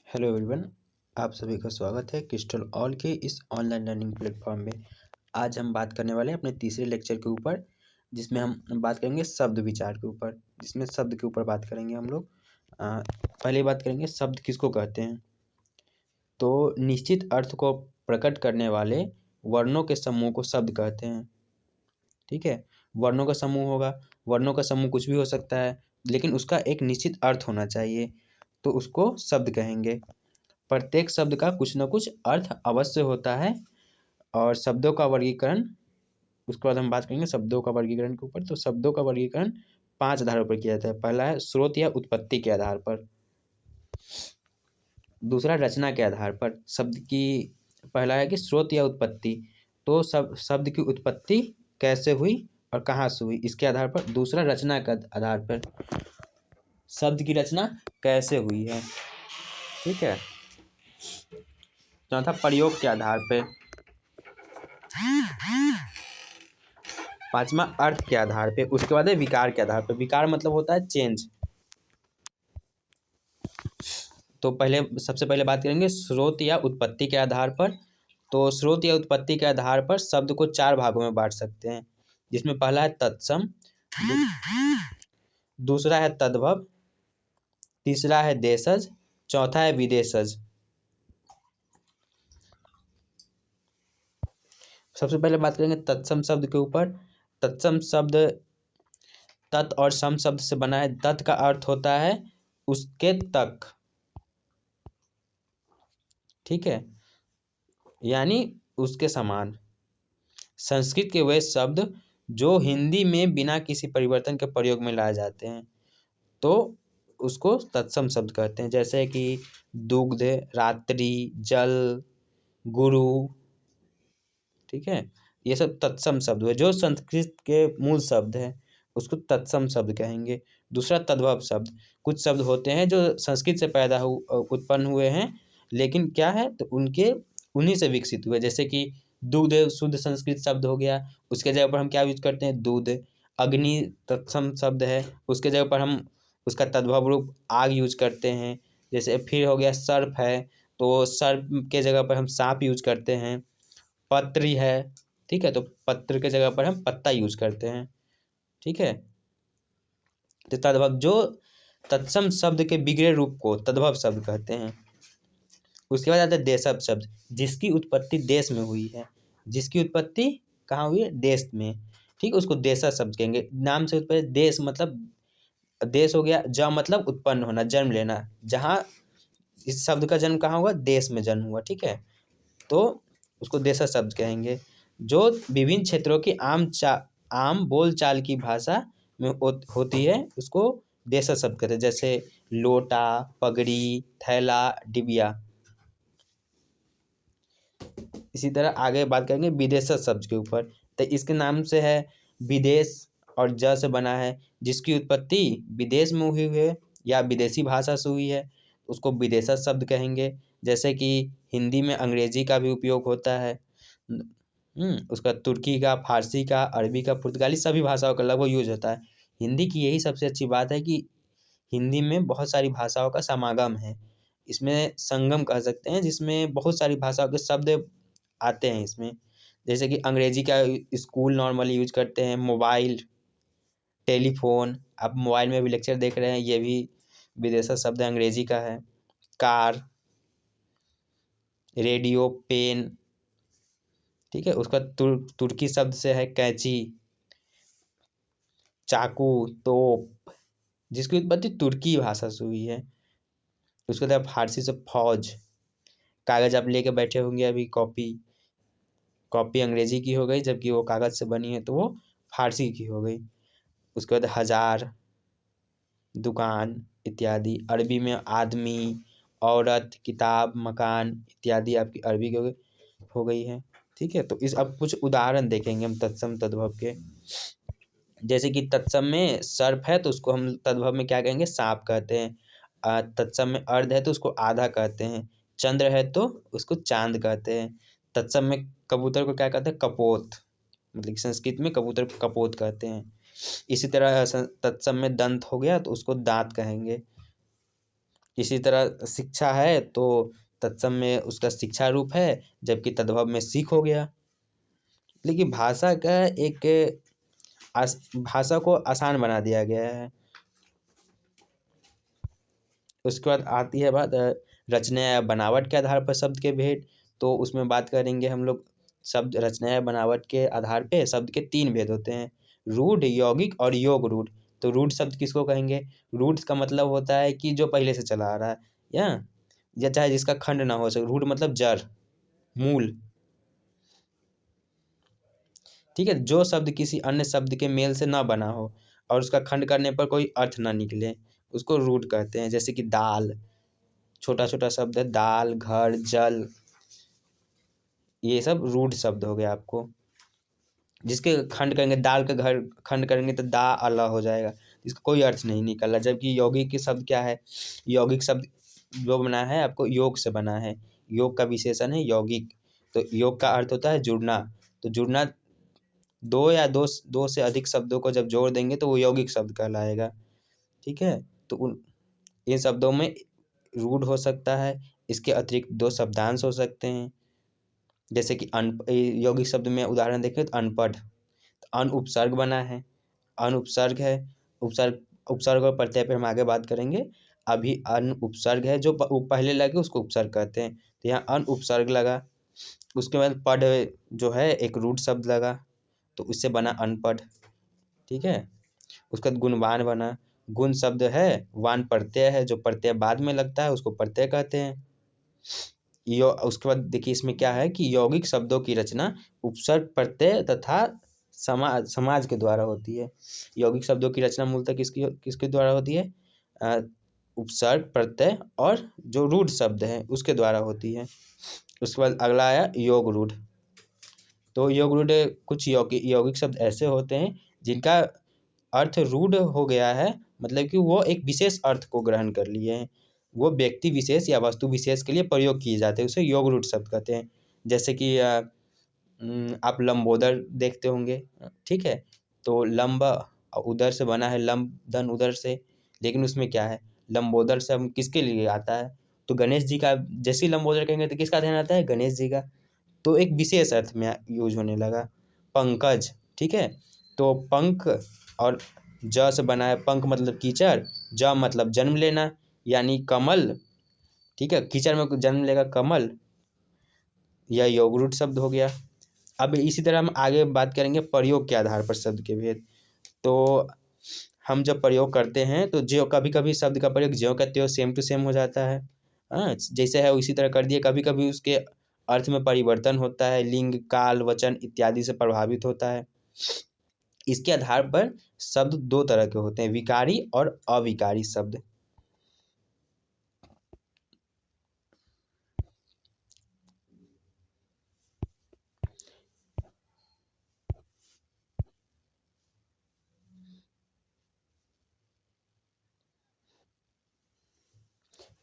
Hello everyone. आप सभी का स्वागत है क्रिस्टल ऑल के इस ऑनलाइन लर्निंग प्लेटफॉर्म में। आज हम बात करने वाले हैं अपने तीसरे लेक्चर के ऊपर, जिसमें हम बात करेंगे शब्द विचार के ऊपर, जिसमें शब्द के ऊपर बात करेंगे हम लोग। पहले बात करेंगे शब्द किसको कहते हैं। तो निश्चित अर्थ को प्रकट करने वाले वर्णों के समूह को शब्द कहते हैं। ठीक है, वर्णों का समूह होगा, वर्णों का समूह कुछ भी हो सकता है, लेकिन उसका एक निश्चित अर्थ होना चाहिए, तो उसको शब्द कहेंगे। प्रत्येक शब्द का कुछ न कुछ अर्थ अवश्य होता है। और शब्दों का वर्गीकरण, उसके बाद हम बात करेंगे शब्दों का वर्गीकरण के ऊपर। तो शब्दों का वर्गीकरण 5 आधारों पर किया जाता है। पहला है स्रोत या उत्पत्ति के आधार पर। दूसरा रचना के आधार पर। शब्द की पहला है कि स्रोत या उत्पत्ति, तो शब्द की उत्पत्ति कैसे हुई और कहाँ से हुई, इसके आधार पर। दूसरा रचना के आधार पर, शब्द की रचना कैसे हुई है। ठीक है। चौथा प्रयोग के आधार पे। पांचवा अर्थ के आधार पे। उसके बाद है विकार के आधार पे। विकार मतलब होता है चेंज। तो सबसे पहले बात करेंगे स्रोत या उत्पत्ति के आधार पर। तो स्रोत या उत्पत्ति के आधार पर शब्द को 4 भागों में बांट सकते हैं, जिसमें पहला है तत्सम, दूसरा है तद्भव, तीसरा है देशज, चौथा है विदेशज। सबसे पहले बात करेंगे तत्सम शब्द के ऊपर। तत्सम शब्द तत् और सम शब्द से बना है। तत् का अर्थ होता है उसके तक। ठीक है, यानी उसके समान। संस्कृत के वे शब्द जो हिंदी में बिना किसी परिवर्तन के प्रयोग में लाए जाते हैं, तो उसको तत्सम शब्द कहते हैं। जैसे कि दुग्ध, रात्रि, जल, गुरु। ठीक है, ये सब तत्सम शब्द हुए जो संस्कृत के मूल शब्द हैं, उसको तत्सम शब्द कहेंगे। दूसरा तद्भव शब्द। कुछ शब्द होते हैं जो संस्कृत से उत्पन्न हुए हैं, लेकिन क्या है, तो उन्हीं से विकसित हुए। जैसे कि दूध शुद्ध संस्कृत शब्द हो गया, उसके जगह पर हम क्या यूज करते हैं, दूध। अग्नि तत्सम शब्द है, उसके जगह पर हम उसका तद्भव रूप आग यूज करते हैं। जैसे फिर हो गया सर्प है, तो सर्प के जगह पर हम सांप यूज करते हैं। पत्री है, ठीक है, तो पत्र के जगह पर हम पत्ता यूज करते हैं। ठीक है, तो तद्भव, जो तत्सम शब्द के बिगड़े रूप को तद्भव शब्द कहते हैं। उसके बाद आता है देशज शब्द, जिसकी उत्पत्ति देश में हुई है। जिसकी उत्पत्ति कहाँ हुई है, देश में। ठीक, उसको देशज शब्द कहेंगे। नाम से उत्पत्ति, देश मतलब देश हो गया, ज मतलब उत्पन्न होना, जन्म लेना। जहाँ इस शब्द का जन्म कहाँ हुआ, देश में जन्म हुआ। ठीक है, तो उसको देशज शब्द कहेंगे। जो विभिन्न क्षेत्रों की आम बोल चाल की भाषा में होती है, उसको देशज शब्द कहते हैं। जैसे लोटा, पगड़ी, थैला, डिबिया। इसी तरह आगे बात करेंगे विदेशज शब्द के ऊपर। तो इसके नाम से है विदेश, और ज से बना है। जिसकी उत्पत्ति विदेश में हुई है या विदेशी भाषा से हुई है, उसको विदेशज शब्द कहेंगे। जैसे कि हिंदी में अंग्रेजी का भी उपयोग होता है। उसका तुर्की का, फारसी का, अरबी का, पुर्तगाली सभी भाषाओं का लगभग यूज होता है। हिंदी की यही सबसे अच्छी बात है कि हिंदी में बहुत सारी भाषाओं का समागम है। इसमें संगम कह सकते हैं, जिसमें बहुत सारी भाषाओं के शब्द आते हैं इसमें। जैसे कि अंग्रेजी का स्कूल नॉर्मली यूज करते हैं। मोबाइल, टेलीफोन, आप मोबाइल में भी लेक्चर देख रहे हैं, ये भी विदेशी शब्द अंग्रेजी का है। Car, radio, pen. ठीक है, उसका तुर्की शब्द से है कैंची, चाकू, तोप, जिसकी उत्पत्ति तुर्की भाषा से हुई है। उसके बाद फारसी से फौज। कागज आप लेके बैठे होंगे अभी, कॉपी। कॉपी अंग्रेजी की हो गई, जबकि वो कागज से बनी है, तो वो फारसी की हो गई। उसके बाद हजार, दुकान इत्यादि। अरबी में आदमी, औरत, किताब, मकान इत्यादि आपकी अरबी की हो गई है। ठीक है, तो इस अब कुछ उदाहरण देखेंगे हम तत्सम तद्भव के। जैसे कि तत्सम में सर्प है, तो उसको हम तद्भव में क्या कहेंगे, सांप कहते हैं। तत्सम में अर्ध है, तो उसको आधा कहते हैं। चंद्र है, तो उसको चांद कहते हैं। तत्सम में कबूतर को क्या कहते हैं, कपोत। मतलब कि संस्कृत में कबूतर को कपोत कहते हैं। इसी तरह तत्सम में दंत हो गया, तो उसको दांत कहेंगे। इसी तरह शिक्षा है तो तत्सम में उसका शिक्षा रूप है, जबकि तद्भव में सीख हो गया। लेकिन भाषा का एक भाषा को आसान बना दिया गया है। उसके बाद आती है बात रचना या बनावट के आधार पर शब्द के भेद। तो उसमें बात करेंगे हम लोग शब्द रचना या बनावट के आधार पे शब्द के 3 भेद होते हैं, रूढ़, यौगिक और योग रूढ़। तो रूढ़ शब्द किसको कहेंगे? रूढ़ का मतलब होता है कि जो पहले से चला आ रहा है या चाहे जिसका खंड ना हो सके। रूढ़ मतलब जड़, मूल। ठीक है, जो शब्द किसी अन्य शब्द के मेल से ना बना हो और उसका खंड करने पर कोई अर्थ ना निकले, उसको रूढ़ कहते हैं। जैसे कि दाल, छोटा छोटा शब्द है, दाल, घर, जल, ये सब रूढ़ शब्द हो गए आपको। जिसके खंड करेंगे, दाल का घर खंड करेंगे तो दा अला हो जाएगा, इसका कोई अर्थ नहीं निकला। जबकि यौगिक के शब्द क्या है? यौगिक शब्द जो बना है आपको योग से बना है, योग का विशेषण है यौगिक। तो योग का अर्थ होता है जुड़ना। तो जुड़ना दो या दो से अधिक शब्दों को जब जोड़ देंगे तो वो यौगिक शब्द कहलाएगा। ठीक है, तो इन शब्दों में रूढ़ हो सकता है। इसके अतिरिक्त 2 शब्दांश हो सकते हैं, जैसे कि यौगिक शब्द में उदाहरण देखें तो अनपढ़, अन उपसर्ग बना है, अन उपसर्ग है। उपसर्ग उपसर्ग और प्रत्यय पे हम आगे बात करेंगे। अभी अन उपसर्ग है, जो पहले लगे उसको उपसर्ग कहते हैं। तो यहाँ अन उपसर्ग लगा, उसके बाद पढ़ जो है एक रूढ़ शब्द लगा, तो उससे बना अनपढ़। ठीक है, उसका गुणवान बना, गुण शब्द है, वान प्रत्यय है, जो प्रत्यय बाद में लगता है उसको प्रत्यय कहते हैं। उसके बाद देखिए इसमें क्या है कि यौगिक शब्दों की रचना उपसर्ग, प्रत्यय तथा समाज के द्वारा होती है। यौगिक शब्दों की रचना मूलतः किसके द्वारा होती है? उपसर्ग, प्रत्यय और जो रूढ़ शब्द है उसके द्वारा होती है। उसके बाद अगला आया योग रूढ़। तो योग रूढ़ कुछ यौगिक शब्द ऐसे होते हैं जिनका अर्थ रूढ़ हो गया है, मतलब कि वो एक विशेष अर्थ को ग्रहण कर लिए हैं, वो व्यक्ति विशेष या वस्तु विशेष के लिए प्रयोग किए जाते हैं, उसे योग रूढ़ शब्द कहते हैं। जैसे कि आप लंबोदर देखते होंगे। ठीक है, तो लंब उदर से बना है, लंब धन उदर से, लेकिन उसमें क्या है, लंबोदर से हम किसके लिए आता है? तो गणेश जी का। जैसे ही लंबोदर कहेंगे तो किसका ध्यान आता है? गणेश जी का। तो एक विशेष अर्थ में यूज होने लगा। पंकज, ठीक है, तो पंख और ज से बना है, पंख मतलब कीचड़, ज मतलब जन्म लेना, यानी कमल। ठीक है, कीचड़ में जन्म लेगा कमल, यह योगरूट शब्द हो गया। अब इसी तरह हम आगे बात करेंगे प्रयोग के आधार पर शब्द के भेद। तो हम जब प्रयोग करते हैं तो जो कभी कभी शब्द का प्रयोग ज्यों का त्यों सेम टू सेम हो जाता है। हाँ, जैसे है उसी तरह कर दिए। कभी कभी उसके अर्थ में परिवर्तन होता है, लिंग, काल, वचन इत्यादि से प्रभावित होता है। इसके आधार पर शब्द 2 तरह के होते हैं, विकारी और अविकारी शब्द।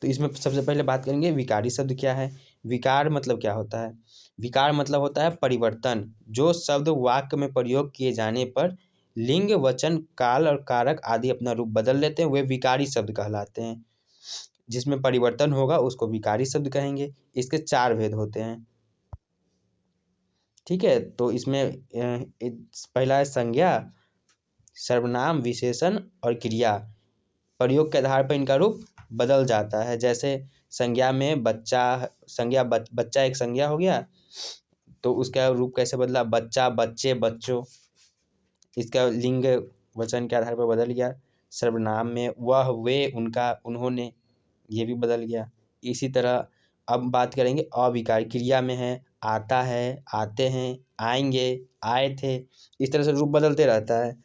तो इसमें सबसे पहले बात करेंगे विकारी शब्द क्या है। विकार मतलब क्या होता है? विकार मतलब होता है परिवर्तन। जो शब्द वाक्य में प्रयोग किए जाने पर लिंग, वचन, काल और कारक आदि अपना रूप बदल लेते हैं, वे विकारी शब्द कहलाते हैं। जिसमें परिवर्तन होगा उसको विकारी शब्द कहेंगे। इसके 4 भेद होते हैं। ठीक है, तो इसमें पहला है संज्ञा, सर्वनाम, विशेषण और क्रिया। प्रयोग के आधार पर इनका रूप बदल जाता है। जैसे संज्ञा में बच्चा, बच्चा एक संज्ञा हो गया, तो उसका रूप कैसे बदला? बच्चा, बच्चे, बच्चों। इसका लिंग वचन के आधार पर बदल गया। सर्वनाम में वह, वे, उनका, उन्होंने, ये भी बदल गया। इसी तरह अब बात करेंगे अविकारी। क्रिया में है आता है, आते हैं, आएंगे, आए थे। इस तरह से रूप बदलते रहता है।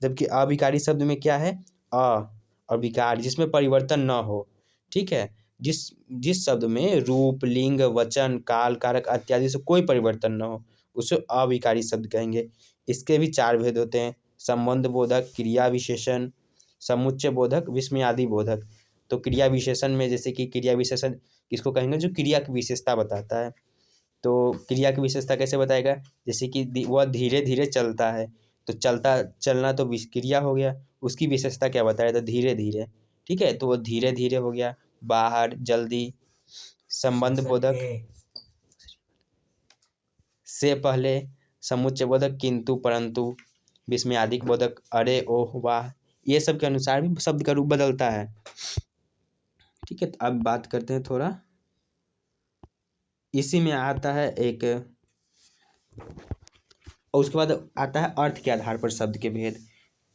जबकि अविकारी शब्द में क्या है? और विकार, जिसमें परिवर्तन न हो। ठीक है, जिस जिस शब्द में रूप, लिंग, वचन, काल, कारक इत्यादि से कोई परिवर्तन न हो उसे अविकारी शब्द कहेंगे। इसके भी 4 भेद होते हैं, संबंध बोधक, क्रिया विशेषण, समुच्चय बोधक, विस्मयादि बोधक। तो क्रिया विशेषण में जैसे कि क्रिया विशेषण किसको कहेंगे? जो क्रिया की विशेषता बताता है। तो क्रिया की विशेषता कैसे बताएगा? जैसे कि वह धीरे धीरे चलता है, तो चलना तो क्रिया हो गया। उसकी विशेषता क्या बताया? तो धीरे धीरे। ठीक है, तो वो धीरे धीरे हो गया। बाहर, जल्दी, संबंध बोधक, से पहले, समुच्चय बोधक, किंतु, परंतु, विस्मयादिक बोधक, अरे, ओह, वाह, ये सब के अनुसार भी शब्द का रूप बदलता है। ठीक है, तो अब बात करते हैं थोड़ा, इसी में आता है एक, और उसके बाद आता है अर्थ के आधार पर शब्द के भेद।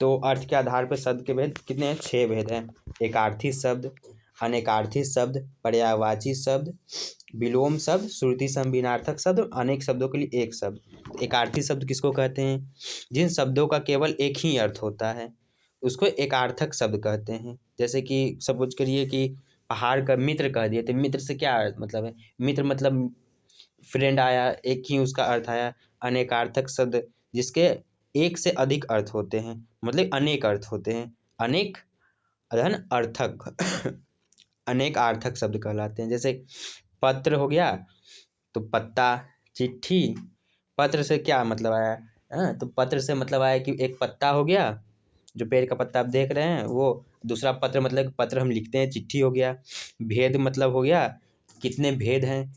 तो अर्थ के आधार पर शब्द के भेद कितने हैं? 6 भेद हैं। एकार्थी शब्द, अनेकार्थी शब्द, पर्यायवाची शब्द, विलोम शब्द, श्रुति संविनार्थक शब्द, अनेक शब्दों के लिए एक शब्द। एकार्थी शब्द किसको कहते हैं? जिन शब्दों का केवल एक ही अर्थ होता है उसको एकार्थक शब्द कहते हैं। जैसे कि सपोज करिए कि पहाड़ का मित्र कह दिए, तो मित्र से क्या मतलब है? मित्र मतलब फ्रेंड आया, एक ही उसका अर्थ आया। अनेकार्थक शब्द जिसके एक से अधिक अर्थ होते हैं, मतलब अनेक अर्थ होते हैं। अनेक अधन अर्थक अनेक अर्थक शब्द कहलाते हैं। जैसे पत्र हो गया तो पत्ता, चिट्ठी, पत्र से क्या मतलब आया? तो पत्र से मतलब आया कि एक पत्ता हो गया, जो पेड़ का पत्ता आप देख रहे हैं वो। दूसरा पत्र मतलब पत्र हम लिखते हैं, चिट्ठी हो गया। भेद मतलब हो गया कितने भेद हैं,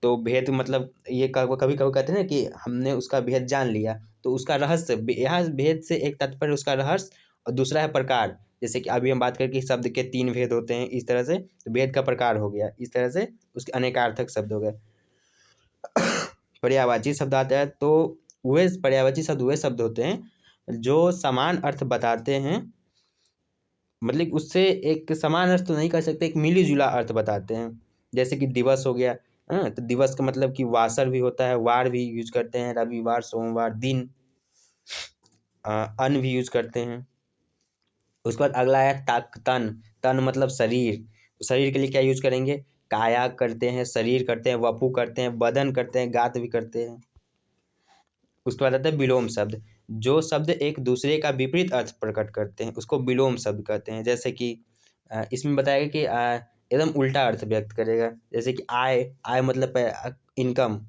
तो भेद मतलब ये कभी कभी कहते हैं ना कि हमने उसका भेद जान लिया, तो उसका रहस्य, यहाँ भेद से एक तात्पर्य उसका रहस्य और दूसरा है प्रकार। जैसे कि अभी हम बात करें कि शब्द के 3 भेद होते हैं, इस तरह से तो भेद का प्रकार हो गया, इस तरह से उसके अनेकार्थक शब्द हो गए। पर्यायवाची शब्द आता है तो वे पर्यायवाची शब्द वे शब्द होते हैं जो समान अर्थ बताते हैं, मतलब उससे एक समान अर्थ तो नहीं कह सकते, एक मिली जुला अर्थ बताते हैं। जैसे कि दिवस हो गया, तो दिवस का मतलब कि वासर भी होता है, वार भी यूज करते हैं, रविवार, सोमवार, दिन, अन्न भी यूज करते हैं। उसके बाद अगला है तक, तन, तन मतलब शरीर, शरीर के लिए क्या यूज करेंगे? काया करते हैं, शरीर करते हैं, वपु करते हैं, बदन करते हैं, गात भी करते हैं। उसके बाद आता है विलोम शब्द, जो शब्द एक दूसरे का विपरीत अर्थ प्रकट करते हैं उसको विलोम शब्द कहते हैं। जैसे कि इसमें बताएगा कि एकदम उल्टा अर्थ व्यक्त करेगा। जैसे कि आय, आय मतलब इनकम,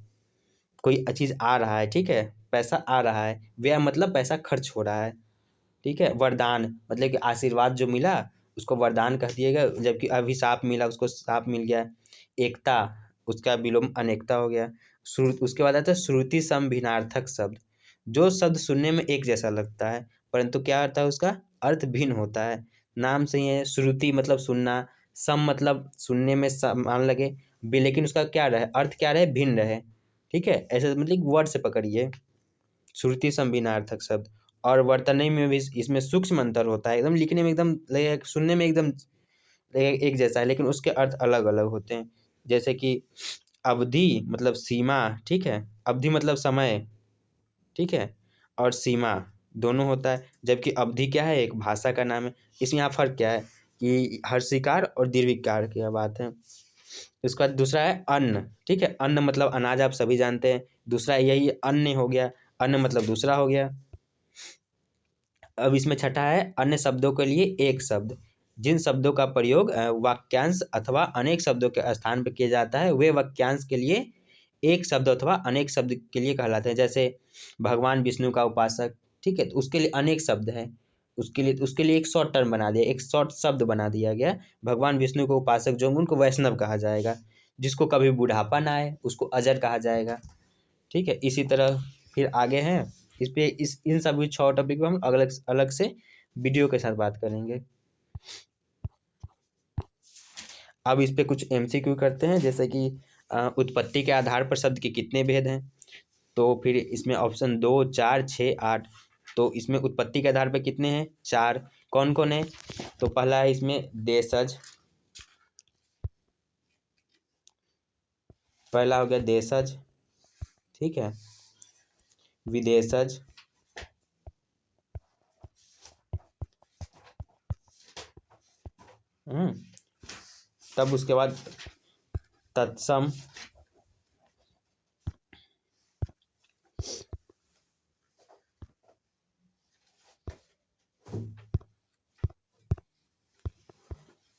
कोई चीज़ आ रहा है, ठीक है, पैसा आ रहा है। व्यय मतलब पैसा खर्च हो रहा है, ठीक है। वरदान मतलब कि आशीर्वाद जो मिला उसको वरदान कह दिएगा, जबकि अभिशाप मिला उसको शाप मिल गया। एकता, उसका विलोम अनेकता हो गया। उसके बाद आता है श्रुति समभिन्नार्थक शब्द, जो शब्द सुनने में एक जैसा लगता है परंतु क्या होता है उसका अर्थ भिन्न होता है। नाम से ही है, श्रुति मतलब सुनना, सम मतलब सुनने में समान लगे, लेकिन उसका क्या रहे, अर्थ क्या रहे, भिन्न रहे, ठीक है। ऐसे मतलब वर्ड से पकड़िए श्रुति संभिन्नार्थक शब्द। और वर्तनी में भी इसमें सूक्ष्म अंतर होता है, एकदम लिखने में एकदम लगेगा, सुनने में एकदम लगेगा एक जैसा है, लेकिन उसके अर्थ अलग अलग होते हैं। जैसे कि अवधि मतलब सीमा, ठीक है, अवधि मतलब समय, ठीक है, और सीमा दोनों होता है। जबकि अवधि क्या है, एक भाषा का नाम है। इसमें यहाँ फर्क क्या है कि हर्षिकार और दीर्घिकार की बात है। उसके बाद दूसरा है अन्न, ठीक है, अन्न मतलब अनाज, आप सभी जानते हैं। दूसरा यही अन्य हो गया, अन्न मतलब दूसरा हो गया। अब इसमें छठा है अन्य शब्दों के लिए एक शब्द, जिन शब्दों का प्रयोग वाक्यांश अथवा अनेक शब्दों के स्थान पर किया जाता है वे वाक्यांश के लिए एक शब्द अथवा अनेक शब्द के लिए कहलाते हैं। जैसे भगवान विष्णु का उपासक, ठीक है, तो उसके लिए अनेक शब्द हैं, उसके लिए एक शॉर्ट टर्म बना दिया, एक शॉर्ट शब्द बना दिया गया। भगवान विष्णु को उपासक जो उनको वैष्णव कहा जाएगा, जिसको कभी बुढ़ापा ना आए उसको अजर कहा जाएगा, ठीक है। इसी तरह फिर आगे हैं, इस पे इन सभी 6 टॉपिक पे हम अलग अलग से वीडियो के साथ बात करेंगे। अब इस पे कुछ एमसीक्यू करते हैं, जैसे कि उत्पत्ति के आधार पर शब्द के कितने भेद हैं। तो फिर इसमें ऑप्शन 2, 4, 6, 8। तो इसमें उत्पत्ति के आधार पर कितने हैं? 4। कौन कौन है? तो पहला है इसमें देशज, पहला हो गया देशज, ठीक है, विदेशज, तब उसके बाद तत्सम,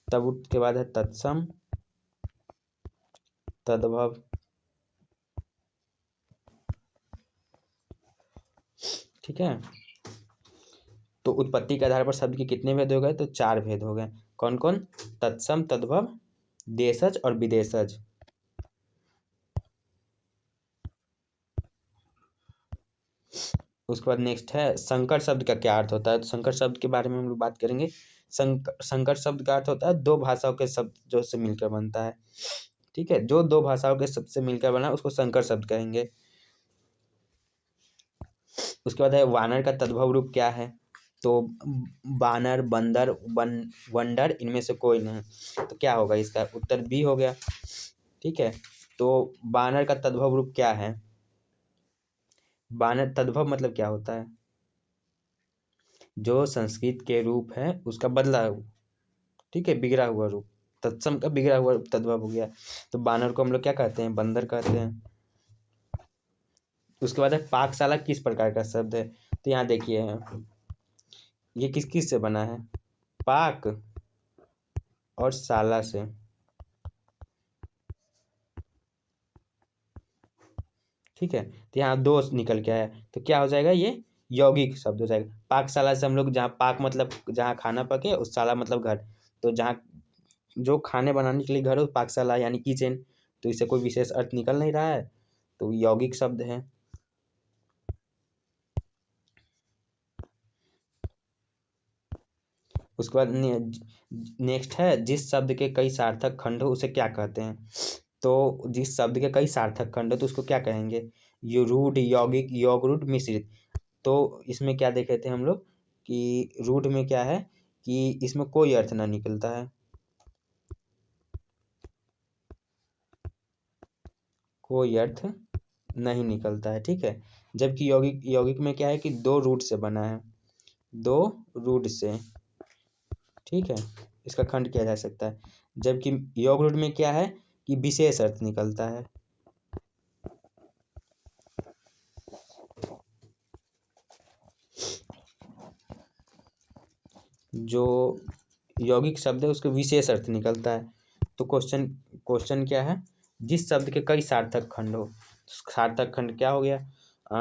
तब उसके बाद है तत्सम, तद्भव, ठीक है। तो उत्पत्ति के आधार पर शब्द के कितने भेद हो गए? तो 4 भेद हो गए। कौन कौन? तत्सम, तद्भव, देशज और विदेशज। उसके बाद नेक्स्ट है संकर शब्द का क्या अर्थ होता है। तो संकर शब्द के बारे में हम लोग बात करेंगे। संकर शब्द का अर्थ होता है दो भाषाओं के शब्द जो से मिलकर बनता है। ठीक है, जो दो भाषाओं के शब्द से मिलकर बना उसको संकर शब्द कहेंगे। उसके बाद है वानर का तद्भव रूप क्या है। तो बानर, बंदर, वंडर, इनमें से कोई नहीं। तो क्या होगा, इसका उत्तर बी हो गया। ठीक है, तो बानर का तद्भव रूप क्या है। बानर तद्भव मतलब क्या होता है, जो संस्कृत के रूप है उसका बदला। ठीक है, बिगड़ा हुआ रूप, तत्सम का बिगड़ा हुआ रूप तद्भव हो गया। तो बानर को हम लोग क्या कहते हैं, बंदर कहते हैं। उसके बाद है पाकशाला किस प्रकार का शब्द है। तो यहाँ देखिए ये किस किस से बना है, पाक और शाला से। ठीक है, तो यहाँ दो निकल के आया, तो क्या हो जाएगा, ये यौगिक शब्द हो जाएगा। पाकशाला से हम लोग, जहाँ पाक मतलब जहाँ खाना पके, उस शाला मतलब घर। तो जहाँ जो खाने बनाने के लिए घर हो, पाकशाला यानी किचन। तो इससे कोई विशेष अर्थ निकल नहीं रहा है, तो यौगिक शब्द है। उसके बाद नेक्स्ट है जिस शब्द के कई सार्थक खंड हो उसे क्या कहते हैं। तो जिस शब्द के कई सार्थक खंड हो तो उसको क्या कहेंगे, ये रूढ़, यौगिक, योग रूढ़, मिश्रित। तो इसमें क्या देखे थे हम लोग कि रूढ़ में क्या है कि इसमें कोई अर्थ ना निकलता है, कोई अर्थ नहीं निकलता है। ठीक है, जबकि यौगिक, यौगिक में क्या है कि दो रूट से बना है, दो रूट से। ठीक है, इसका खंड किया जा सकता है। जबकि योग रूट में क्या है कि विशेष अर्थ निकलता है। जो यौगिक शब्द है उसके विशेष अर्थ निकलता है। तो क्वेश्चन क्वेश्चन क्या है, जिस शब्द के कई सार्थक खंड हो। सार्थक खंड क्या हो गया,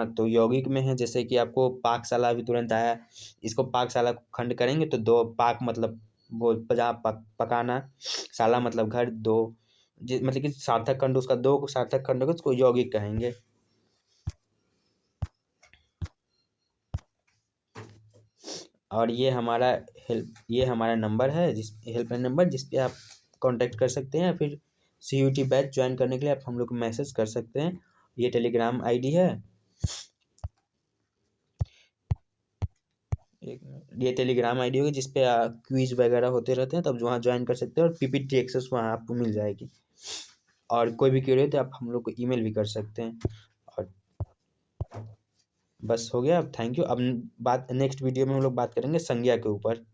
तो यौगिक में है, जैसे कि आपको पाकशाला अभी तुरंत आया, इसको पाकशाला खंड करेंगे तो दो, पाक मतलब वो जहाँ पकाना, शाला मतलब घर, दो मतलब कि सार्थक खंड उसका दो को सार्थक खंड होगा, उसको यौगिक कहेंगे। और ये हमारा नंबर है, जिस हेल्पलाइन नंबर जिस पे आप कांटेक्ट कर सकते हैं, या फिर CUT बैच ज्वाइन करने के लिए आप हम लोग को मैसेज कर सकते हैं। ये टेलीग्राम आईडी है, ये टेलीग्राम आईडी होगी जिस पे क्विज वगैरह होते रहते हैं, तब वहाँ ज्वाइन कर सकते हैं, और PPT एक्सेस वहाँ आपको मिल जाएगी। और कोई भी क्वेरी हो तो आप हम लोग को ईमेल भी कर सकते हैं। और बस हो गया, अब थैंक यू। अब बात नेक्स्ट वीडियो में हम लोग बात करेंगे संज्ञा के ऊपर।